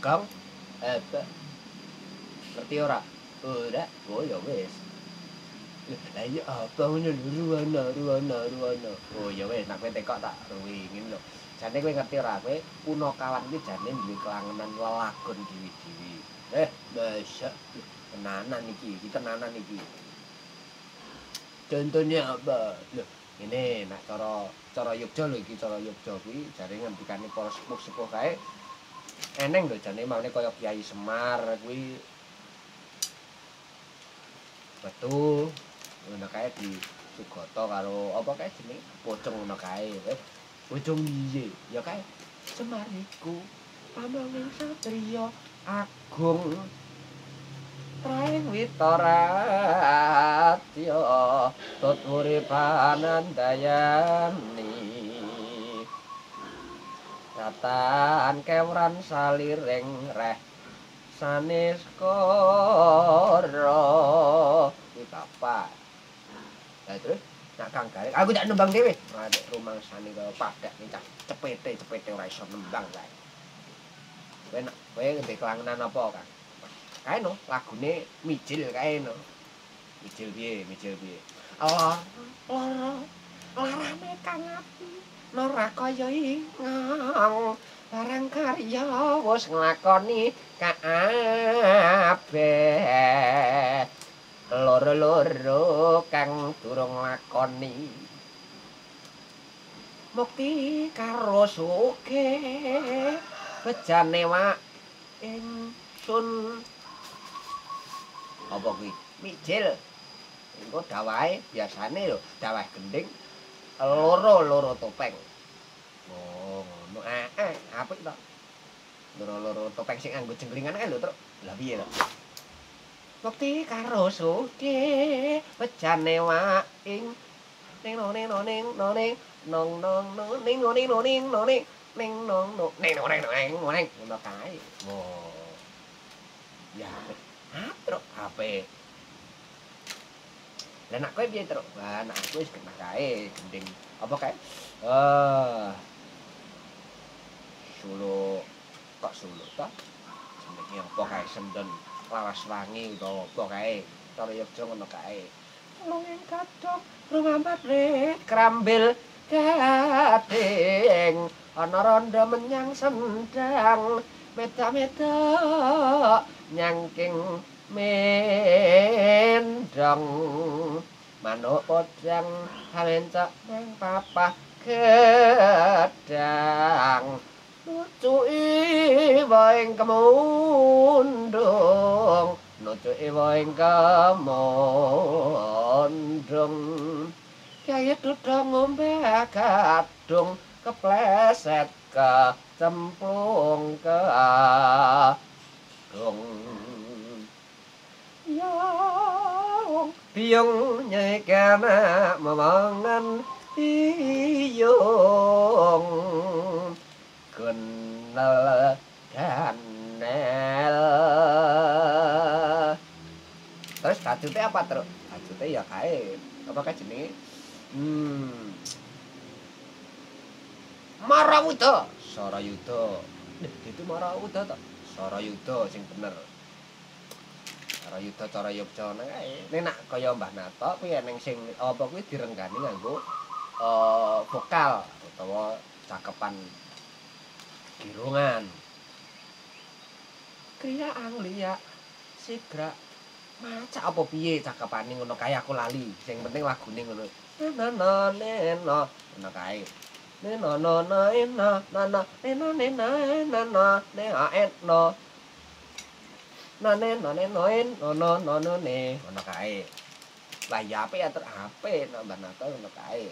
Kang ngerti ora? Ora, oh ya wis. Lah iya apa ngono lho ruwana. Oh ya wis nek kowe tekok tak ruwingin lho. Jane kowe ngerti ora kowe Punakawan iki jane duwe kelangenan lelagon dewi-dewi. Masa tenanan iki tenanan iki. Contohnya apa? Loh, ini nek cara Yogya lho iki cara Yogya kuwi jare ngendikane para sepuh-sepuh kae eneng lho jane mangane kaya Kyai Semar kuwi betul ngono kae di Sugata karo apa kae jenenge pocong ngono kae pocong piye ya kae Semar iku pamanging satriya agung traing witaratya tutwuri panandayani tatan kewran saliring reh sanis koro iki bapak lah terus nak Kang Gareng aku tak nembang dhewe nek rumangsane kaya padak nek cepete ora iso nembang kae kowe ndek kelangenan apa Kang kae no lagune mijil kae no mijil piye larane kang ati ora kaya ingang barang karya wis nglakoni kabeh loro-loro kang durung lakoni mukti karo sugih bejane wak ingsun apa kuwi mijil engko dawahe biasane lho dawah gending loro topeng oh ngono apik to loro topeng sing nganggo jengkringan kan lho Truk lha piye to bukti karo sugih bejane wak ing ning no ning no ning no ning nong nong no ning no ning no ning no ning ning nong no ning no ning no ning ngono kae oh ya Truk HP lah nak kowe piye Truk wah nak aku wis kena kae gending apa kae Solo kok Solo to jenenge apa kae Sendon Lawas Wangi utawa apa kae cara Yogya ngono kae lunging kadok rumambat ret krambil gading ana randa menyang sendang meta-meta nyangking mendang manuk podang hawencak nang papah gedang nucuki waing kemundung nucuki waing kemundung Kyai Duda ngombe gadung kepleset ke cemplung ke adung yang biung nyai kana memangan biung kenal ganel terus kajute apa terus kajute ya kae apa kae jenenge Marawuda Sarayuda itu Marawuda to Sarayuda sing bener Sarayuda cara Yogya kae nek nak kaya Mbah Nato kuwi eneng sing apa kuwi direnggani nganggo vokal utawa cakepan girungan kriya anglia sigra maca apa piye cakepane ngono kae aku lali sing penting lagune ngono neno ngono kae neno no ena nana neno nena nana ne aetno nane nane noen no ne ngono kae lah ya apik ya apik nambah nato ngono kae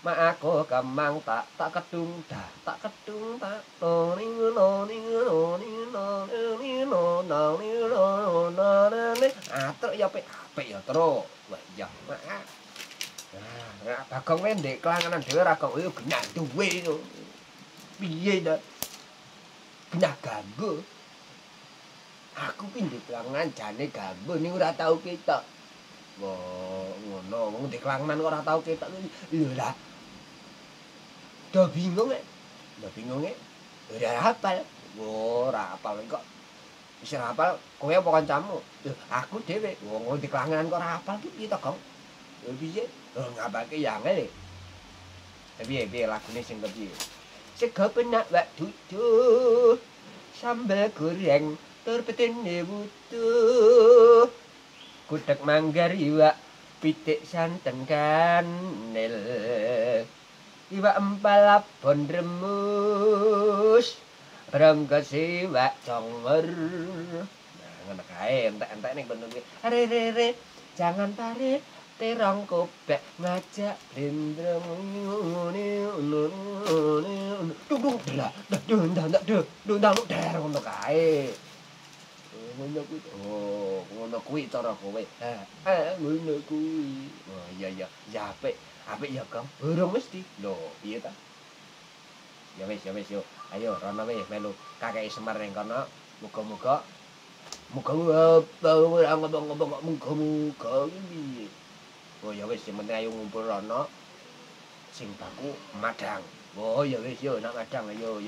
mak aku kemang tak kedung dah tak kedung tak ning no atruk ya apik ya terus wah ya mak nah Bagong ndek kelangenan dhewe ra kok yo genah duwe piye to genah ganggu aku ki ndek kelangenan jane ganggu ning ora tau ketok wah ngono wong ndek kelangenan kok ora tau ketok lho lah do bingung ora hafal Ora apal kok. Wis ora apal kowe apa kancamu? Lho, aku dhewe. Wong di kelangenan kok ora apal ki piye to, Gong? Lho piye? Lho ngapalke ya angel. Piye lagune sing kepiye? Sego penak wak duduh, sambel goreng, tur petene wutuh. Gudeg manggar iwak pitik santen kanel. Iwak empal abon remus. Brengkes iwak conger. Nah, ngono kae entek-entek ning kono kuwi. Re, jangan tarik terong kopek ngajak blendrong dung lah dung der ngono kae. Ngono kuwi. Oh, ngono kuwi cara kowe. Ngono kuwi. Oh iya. Ya apik. Apik ya, Kang. Urung mesti. Lho, piye ta? Ya wis yo. Ayo rono wis melu kakek Semar ning kono. Muga-muga ora ngomong-ngomong muga-muga piye. Oh ya wis sing penting ayo ngumpul rono sing baku madang. Oh ya wis yo nak madang yo.